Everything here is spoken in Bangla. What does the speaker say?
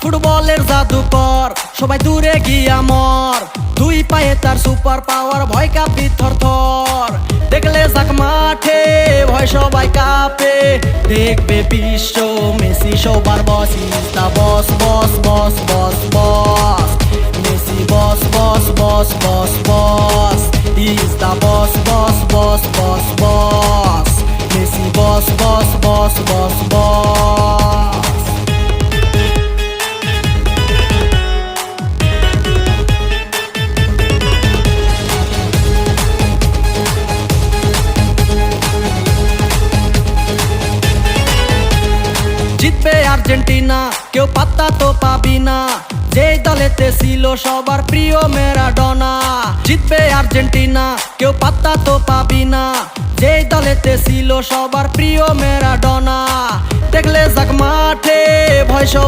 ফুটবলের জাদুকর, সবাই দূরে গিয়া মর। দুই পায়ে তার সুপার পাওয়ার, ভয় কাঁপি থর থর। দেখলে যাক মাঠে, ভয় সবাই কাঁপে। দেখবে বিশ্ব, মেসি সবার boss. Is the boss boss boss boss boss. Messi boss boss boss boss boss. Is the boss boss boss boss boss. Messi boss boss boss boss boss. জিতবে আর্জেন্টিনা, কেউ পাত্তা তো পাবি না। যেই দলেতে ছিল সবার প্রিয় ম্যারাডোনা। জিতবে আর্জেন্টিনা, কেউ পাত্তা তো পাবি না। যেই দলেতে ছিল সবার প্রিয় ম্যারাডোনা। দেখলে যাক মাঠে, ভয় সব